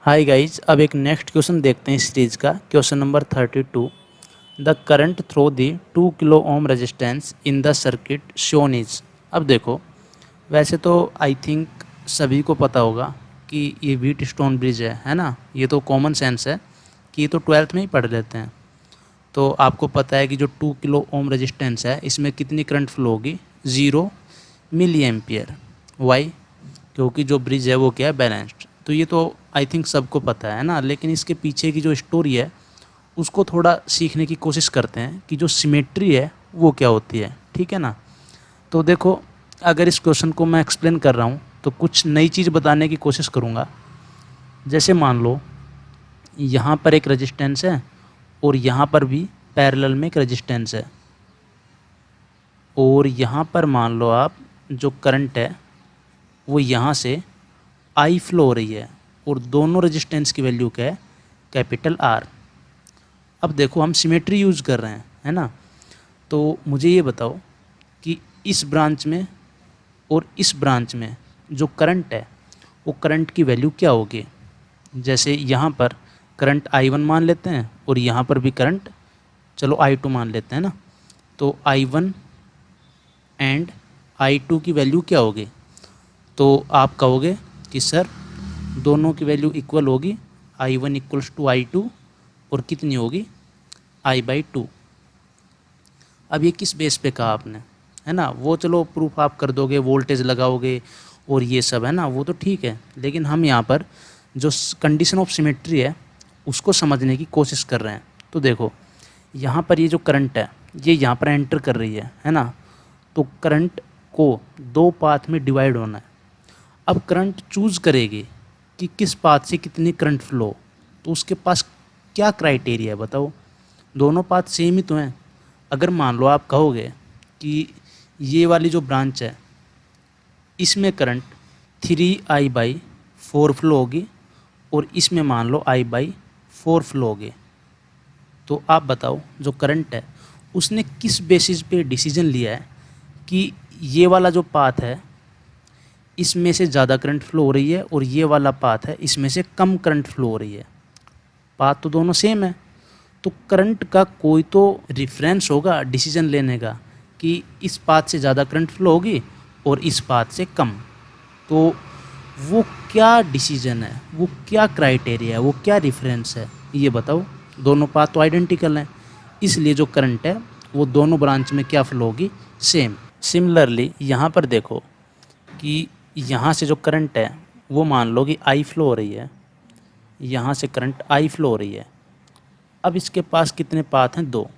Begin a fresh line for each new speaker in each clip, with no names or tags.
Hi guys, अब एक next question देखते हैं इस सीरीज का। Question number 32। The current throw the 2 kilo ohm resistance in the circuit shown is. अब देखो, वैसे तो आई थिंक सभी को पता होगा कि ये व्हीट स्टोन ब्रिज है ना। ये तो कॉमन सेंस है कि ये तो 12th में ही पढ़ लेते हैं। तो आपको पता है कि जो 2 किलो ओम रेजिस्टेंस है इसमें कितनी करंट फ्लो होगी? 0 मिली एम्पियर। वाई? क्योंकि जो ब्रिज है वो क्या है, बैलेंस्ड। तो ये तो आई थिंक सबको पता है ना, लेकिन इसके पीछे की जो स्टोरी है उसको थोड़ा सीखने की कोशिश करते हैं कि जो सिमेट्री है वो क्या होती है। ठीक है ना। तो देखो, अगर इस क्वेश्चन को मैं एक्सप्लेन कर रहा हूँ तो कुछ नई चीज़ बताने की कोशिश करूँगा। जैसे मान लो यहाँ पर एक रेजिस्टेंस है और यहाँ पर भी पैरेलल में एक रेजिस्टेंस है, और यहाँ पर मान लो आप जो करंट है वो यहाँ से आई फ्लो हो रही है, और दोनों रेजिस्टेंस की वैल्यू क्या है? Capital R. अब देखो, हम सिमेट्री यूज़ कर रहे हैं, है ना। तो मुझे ये बताओ कि इस ब्रांच में और इस ब्रांच में जो करंट है वो करंट की वैल्यू क्या होगी? जैसे यहाँ पर करंट I1 मान लेते हैं और यहाँ पर भी करंट चलो I2 मान लेते हैं ना। तो I1 एंड I2 की वैल्यू क्या होगी? तो आप कहोगे कि सर दोनों की वैल्यू इक्वल होगी, I1 इक्वल्स टू I2, और कितनी होगी? I/2। अब ये किस बेस पे कहा आपने, है ना। वो चलो प्रूफ आप कर दोगे, वोल्टेज लगाओगे और ये सब, है ना, वो तो ठीक है। लेकिन हम यहाँ पर जो कंडीशन ऑफ सिमेट्री है उसको समझने की कोशिश कर रहे हैं। तो देखो, यहाँ पर ये जो करंट है ये यहाँ पर एंटर कर रही है ना। तो करंट को दो पाथ में डिवाइड होना है। अब करंट चूज़ करेगी कि किस पाथ से कितनी करंट फ्लो, तो उसके पास क्या क्राइटेरिया है बताओ। दोनों पाथ सेम ही तो हैं। अगर मान लो आप कहोगे कि ये वाली जो ब्रांच है इसमें करंट 3I/4 फ्लो होगी और इसमें मान लो I/4 फ्लो होगी, तो आप बताओ जो करंट है उसने किस बेसिस पे डिसीजन लिया है कि ये वाला जो पाथ है इसमें से ज़्यादा करंट फ्लो हो रही है और ये वाला पाथ है इसमें से कम करंट फ्लो हो रही है। पाथ तो दोनों सेम है, तो करंट का कोई तो रेफरेंस होगा डिसीजन लेने का कि इस पाथ से ज़्यादा करंट फ्लो होगी और इस पाथ से कम। तो वो क्या डिसीजन है, वो क्या क्राइटेरिया है, वो क्या रेफरेंस है, ये बताओ। दोनों पाथ तो आइडेंटिकल हैं, इसलिए जो करंट है वो दोनों ब्रांच में क्या फ्लो होगी? सेम। सिमिलरली यहाँ पर देखो कि यहाँ से जो करंट है वो मान लो कि आई फ्लो हो रही है, यहाँ से करंट आई फ्लो हो रही है। अब इसके पास कितने पाथ हैं? दो।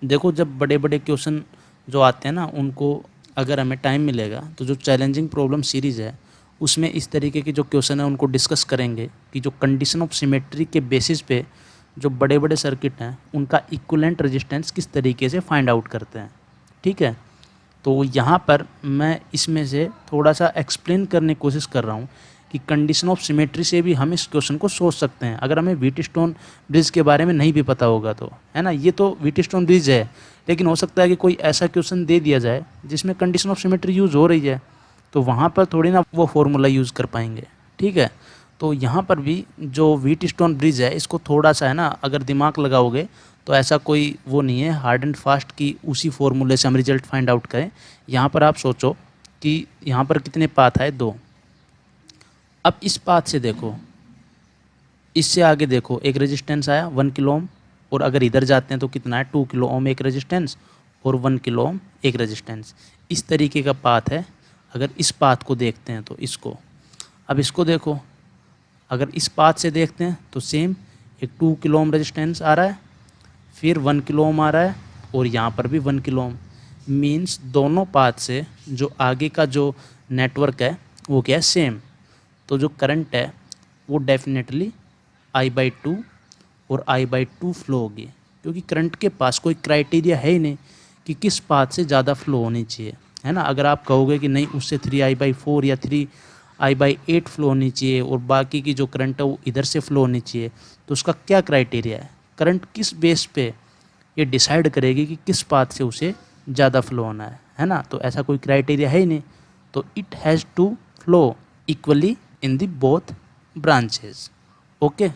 देखो, जब बड़े बड़े क्वेश्चन जो आते हैं ना उनको अगर हमें टाइम मिलेगा तो जो चैलेंजिंग प्रॉब्लम सीरीज़ है उसमें इस तरीके के जो क्वेश्चन है उनको डिस्कस करेंगे कि जो कंडीशन ऑफ सिमेट्री के बेसिस पे जो बड़े बड़े सर्किट हैं उनका इक्विवेलेंट रेजिस्टेंस किस तरीके से फाइंड आउट करते हैं। ठीक है। तो यहाँ पर मैं इसमें से थोड़ा सा एक्सप्लेन करने की कोशिश कर रहा हूँ कि कंडीशन ऑफ सिमेट्री से भी हम इस क्वेश्चन को सोच सकते हैं, अगर हमें व्हीटस्टोन ब्रिज के बारे में नहीं भी पता होगा तो, है ना। ये तो व्हीटस्टोन ब्रिज है, लेकिन हो सकता है कि कोई ऐसा क्वेश्चन दे दिया जाए जिसमें कंडीशन ऑफ सिमेट्री यूज़ हो रही है, तो वहाँ पर थोड़ी ना वो फॉर्मूला यूज़ कर पाएंगे। ठीक है। तो यहाँ पर भी जो व्हीटस्टोन ब्रिज है इसको थोड़ा सा, है ना, अगर दिमाग लगाओगे तो ऐसा कोई वो नहीं है हार्ड एंड फास्ट कि उसी फॉर्मूले से हम रिजल्ट फाइंड आउट करें। यहाँ पर आप सोचो कि यहाँ पर कितने पाथ आए? दो। अब इस पाथ से देखो, इससे आगे देखो, एक रेजिस्टेंस आया 1 किलो ओम, और अगर इधर जाते हैं तो कितना है? 2 किलो ओम एक रेजिस्टेंस और 1 किलो ओम एक रेजिस्टेंस। इस तरीके का पाथ है। अगर इस पाथ को देखते हैं तो इसको, अब इसको देखो, अगर इस पाथ से देखते हैं तो सेम एक 2 किलो ओम रेजिस्टेंस आ रहा है, फिर 1 किलो ओम आ रहा है और यहाँ पर भी 1 किलो ओम। मीन्स दोनों पाथ से जो आगे का जो नेटवर्क है वो क्या है? सेम। तो जो करंट है वो डेफिनेटली I/2 और I/2 फ्लो होगी, क्योंकि करंट के पास कोई क्राइटेरिया है ही नहीं कि किस पाथ से ज़्यादा फ्लो होनी चाहिए, है ना। अगर आप कहोगे कि नहीं उससे 3I/4 या 3I/8 फ्लो होनी चाहिए और बाकी की जो करंट है वो इधर से फ्लो होनी चाहिए, तो उसका क्या क्राइटेरिया है? करंट किस बेस पे ये डिसाइड करेगी कि किस पाथ से उसे ज़्यादा फ्लो होना है ना। तो ऐसा कोई क्राइटेरिया है ही नहीं। तो it has to flow equally in the both branches. Okay,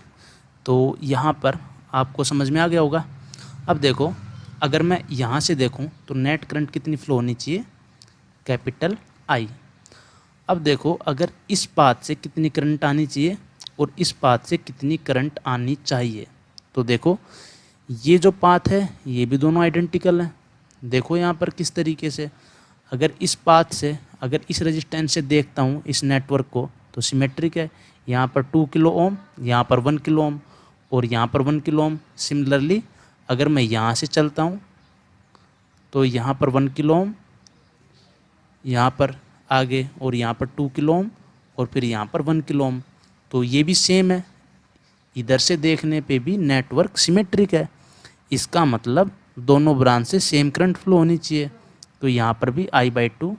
तो यहाँ पर आपको समझ में आ गया होगा। अब देखो, अगर मैं यहाँ से देखूँ तो नेट करंट कितनी फ्लो होनी चाहिए, कैपिटल आई। अब देखो, अगर इस पाथ से कितनी करंट आनी चाहिए और इस पाथ से कितनी करंट आनी चाहिए, तो देखो ये जो पाथ है ये भी दोनों आइडेंटिकल हैं। देखो यहाँ पर किस तरीके से, अगर इस पाथ से, अगर इस रेजिस्टेंस से देखता हूँ इस नेटवर्क को, तो सिमेट्रिक है। यहाँ पर 2 किलो ओम, यहाँ पर 1 किलो ओम और यहाँ पर 1 किलो ओम। सिमिलरली अगर मैं यहाँ से चलता हूँ तो यहाँ पर 1 किलो ओम, यहाँ पर आगे, और यहाँ पर 2 किलो ओम और फिर यहाँ पर 1 किलो ओम। तो ये भी सेम है, इधर से देखने पे भी नेटवर्क सिमेट्रिक है। इसका मतलब दोनों ब्रांच से सेम करंट फ्लो होनी चाहिए। तो यहाँ पर भी I/2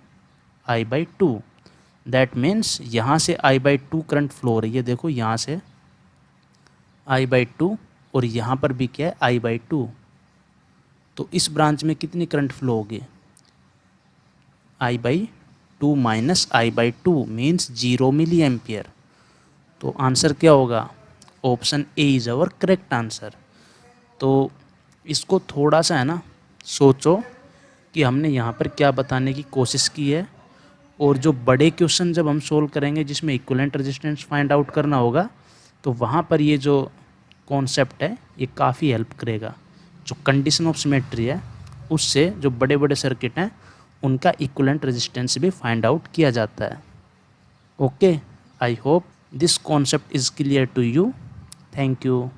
I/2, दैट मीन्स यहाँ से I/2 करंट फ्लो हो रही है। देखो यहाँ से I/2 और यहाँ पर भी क्या है, I/2। तो इस ब्रांच में कितनी करंट फ्लो होगी, I/2 माइनस I/2 मीन्स 0 मिली एम्पियर। तो आंसर क्या होगा, option A is our correct answer. तो इसको थोड़ा सा है ना सोचो कि हमने यहाँ पर क्या बताने की कोशिश की है, और जो बड़े क्वेश्चन जब हम सोल्व करेंगे जिसमें इक्विवेलेंट रेजिस्टेंस फाइंड आउट करना होगा, तो वहाँ पर ये जो कॉन्सेप्ट है ये काफ़ी हेल्प करेगा। जो कंडीशन ऑफ सिमेट्री है उससे जो बड़े बड़े सर्किट हैं उनका इक्विवेलेंट रेजिस्टेंस भी फाइंड आउट किया जाता है। Okay, I hope this concept is clear to you. Thank you.